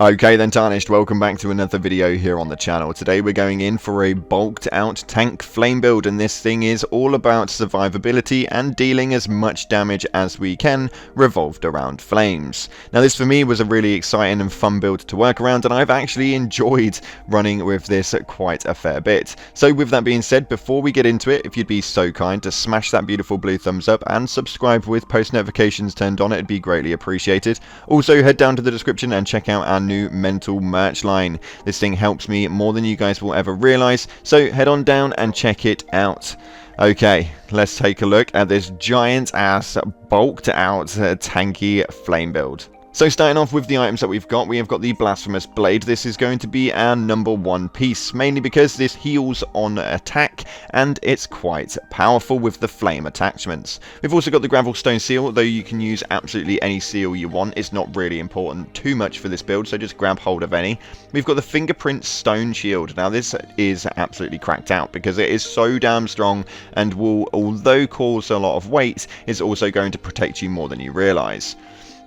Okay then, Tarnished, welcome back to another video here on the channel. Today we're going in for a bulked out tank flame build, and this thing is all about survivability and dealing as much damage as we can revolved around flames. Now this for me was a really exciting and fun build to work around, and I've actually enjoyed running with this quite a fair bit. So with that being said, before we get into it, if you'd be so kind to smash that beautiful blue thumbs up and subscribe with post notifications turned on, it'd be greatly appreciated. Also head down to the description and check out our new mental merch line. This thing helps me more than you guys will ever realize, so head on down and check it out. Okay, let's take a look at this giant ass bulked out tanky flame build. So starting off with the items that we have got the Blasphemous Blade. This is going to be our #1 piece, mainly because this heals on attack and it's quite powerful with the flame attachments. We've also got the Gravelstone Seal, though you can use absolutely any seal you want. It's not really important too much for this build, so just grab hold of any. We've got the Fingerprint Stone Shield. Now this is absolutely cracked out because it is so damn strong and will, although cause a lot of weight, is also going to protect you more than you realise.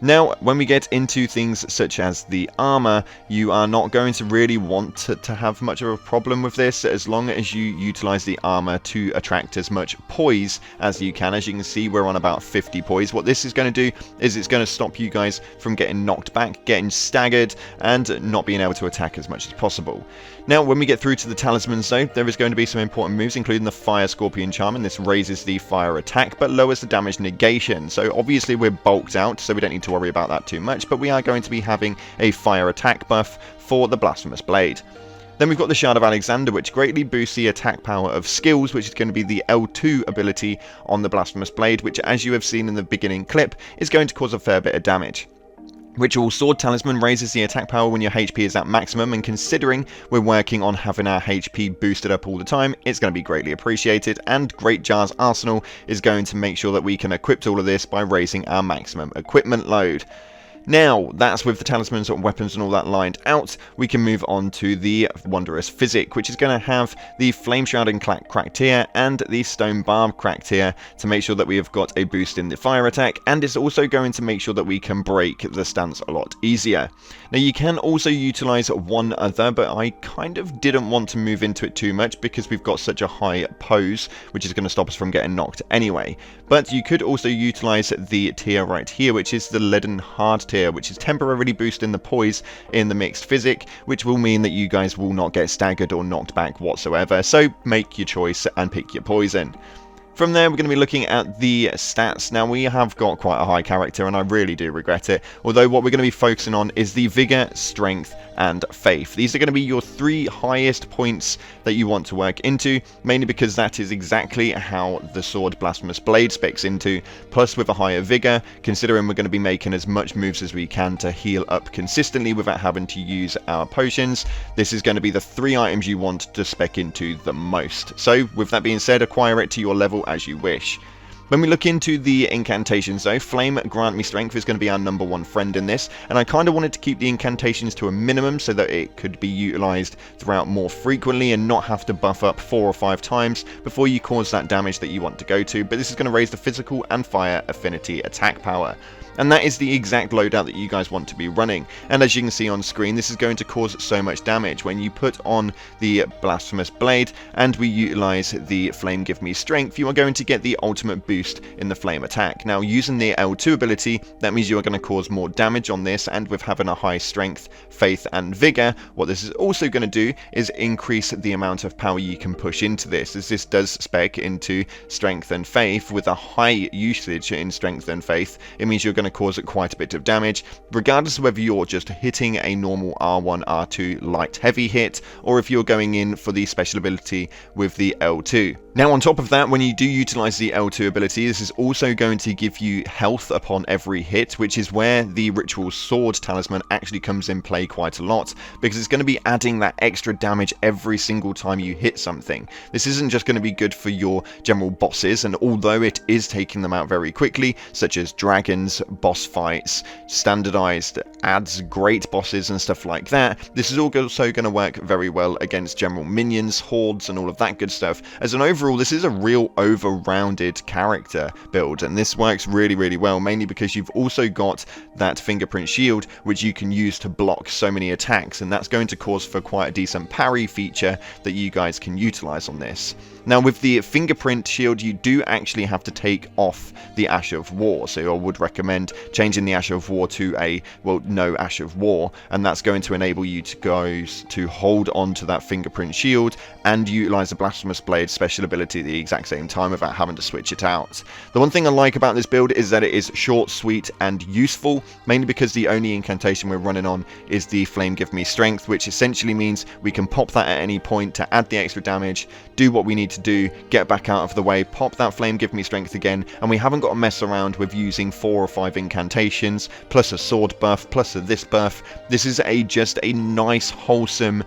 Now, when we get into things such as the armor, you are not going to really want to have much of a problem with this, as long as you utilize the armor to attract as much poise as you can. As you can see, we're on about 50 poise. What this is going to do is it's going to stop you guys from getting knocked back, getting staggered, and not being able to attack as much as possible. Now, when we get through to the talismans though, there is going to be some important moves, including the Fire Scorpion Charm, and this raises the fire attack, but lowers the damage negation. So obviously we're bulked out, so we don't need to worry about that too much, but we are going to be having a fire attack buff for the Blasphemous Blade. Then we've got the Shard of Alexander, which greatly boosts the attack power of skills, which is going to be the L2 ability on the Blasphemous Blade, which, as you have seen in the beginning clip, is going to cause a fair bit of damage. Ritual Sword Talisman raises the attack power when your HP is at maximum, and considering we're working on having our HP boosted up all the time, it's going to be greatly appreciated. And Great Jar's Arsenal is going to make sure that we can equip all of this by raising our maximum equipment load. Now, that's with the talismans and weapons and all that lined out, we can move on to the Wondrous Physick, which is going to have the Flame Shrouding cracked here and the Stone Barb cracked here to make sure that we have got a boost in the fire attack, and it's also going to make sure that we can break the stance a lot easier. Now, you can also utilize one other, but I kind of didn't want to move into it too much because we've got such a high pose, which is going to stop us from getting knocked anyway. But you could also utilize the tier right here, which is the Leaden Hard tier, which is temporarily boosting the poise in the mixed physick, which will mean that you guys will not get staggered or knocked back whatsoever. So make your choice and pick your poison. From there, we're going to be looking at the stats. Now, we have got quite a high character, and I really do regret it. Although, what we're going to be focusing on is the Vigor, Strength, and Faith. These are going to be your 3 highest points that you want to work into, mainly because that is exactly how the Sword Blasphemous Blade specs into. Plus, with a higher Vigor, considering we're going to be making as much moves as we can to heal up consistently without having to use our potions, this is going to be the 3 items you want to spec into the most. So, with that being said, acquire it to your level as you wish. When we look into the incantations though, Flame Grant Me Strength is going to be our #1 friend in this, and I kind of wanted to keep the incantations to a minimum so that it could be utilized throughout more frequently and not have to buff up 4 or 5 times before you cause that damage that you want to go to, but this is going to raise the physical and fire affinity attack power. And that is the exact loadout that you guys want to be running. And as you can see on screen, this is going to cause so much damage. When you put on the Blasphemous Blade and we utilize the Flame Give Me Strength, you are going to get the ultimate boost in the flame attack. Now, using the L2 ability, that means you are going to cause more damage on this, and with having a high strength, faith, and vigor, what this is also going to do is increase the amount of power you can push into this, as this does spec into strength and faith. With a high usage in strength and faith, it means you're going to cause quite a bit of damage, regardless of whether you're just hitting a normal R1, R2 light heavy hit, or if you're going in for the special ability with the L2. Now, on top of that, when you do utilize the L2 ability, this is also going to give you health upon every hit, which is where the Ritual Sword Talisman actually comes in play quite a lot, because it's going to be adding that extra damage every single time you hit something. This isn't just going to be good for your general bosses, and although it is taking them out very quickly, such as dragons, boss fights, standardized adds, great bosses and stuff like that, this is also going to work very well against general minions, hordes, and all of that good stuff. As an overall overall, this is a real over-rounded character build, and this works really, really well, mainly because you've also got that fingerprint shield, which you can use to block so many attacks, and that's going to cause for quite a decent parry feature that you guys can utilize on this. Now, with the fingerprint shield, you do actually have to take off the Ash of War, so I would recommend changing the Ash of War to a, well, no Ash of War, and that's going to enable you to hold on to that fingerprint shield and utilize the Blasphemous Blade special ability at the exact same time without having to switch it out. The one thing I like about this build is that it is short, sweet, and useful, mainly because the only incantation we're running on is the Flame Give Me Strength, which essentially means we can pop that at any point to add the extra damage, do what we need to do, get back out of the way, pop that Flame Give Me Strength again, and we haven't got to mess around with using 4 or 5 incantations, plus a sword buff, plus this buff. This is just a nice, wholesome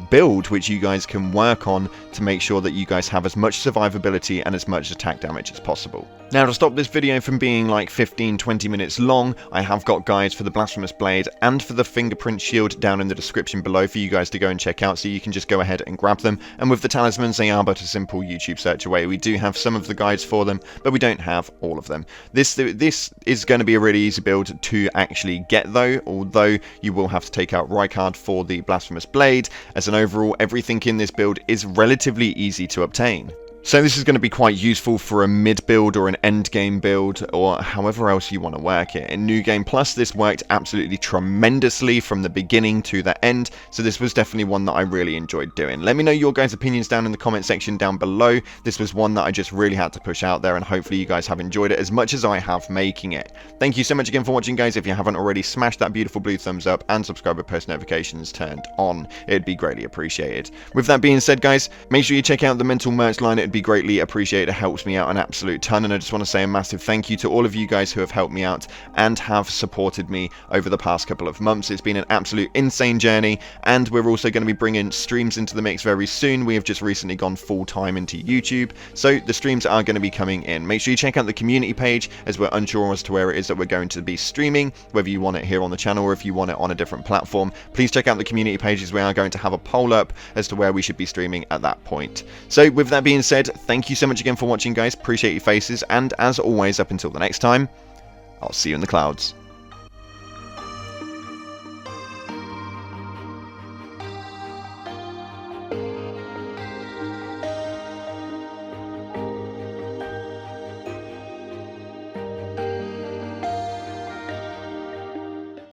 build which you guys can work on to make sure that you guys have as much survivability and as much attack damage as possible. Now, to stop this video from being like 15-20 minutes long, I have got guides for the Blasphemous Blade and for the Fingerprint Shield down in the description below for you guys to go and check out, so you can just go ahead and grab them. And with the talismans, they are but a simple YouTube search away. We do have some of the guides for them, but we don't have all of them. This is going to be a really easy build to actually get though, although you will have to take out Rykard for the Blasphemous Blade, as an overall everything in this build is relatively easy to obtain. So this is going to be quite useful for a mid build or an end game build, or however else you want to work it. In New Game Plus, this worked absolutely tremendously from the beginning to the end, so this was definitely one that I really enjoyed doing. Let me know your guys' opinions down in the comment section down below. This was one that I just really had to push out there, and hopefully you guys have enjoyed it as much as I have making it. Thank you so much again for watching, guys. If you haven't already, smash that beautiful blue thumbs up and subscribe with post notifications turned on. It'd be greatly appreciated. With that being said, guys, make sure you check out the Mental merch line. It'd be greatly appreciated. It helps me out an absolute ton, and I just want to say a massive thank you to all of you guys who have helped me out and have supported me over the past couple of months. It's been an absolute insane journey, and we're also going to be bringing streams into the mix very soon. We have just recently gone full-time into YouTube, so the streams are going to be coming in. Make sure you check out the community page, as we're unsure as to where it is that we're going to be streaming, whether you want it here on the channel or if you want it on a different platform. Please check out the community page, as we are going to have a poll up as to where we should be streaming at that point. So with that being said, thank you so much again for watching, guys. Appreciate your faces, and as always, up until the next time, I'll see you in the clouds.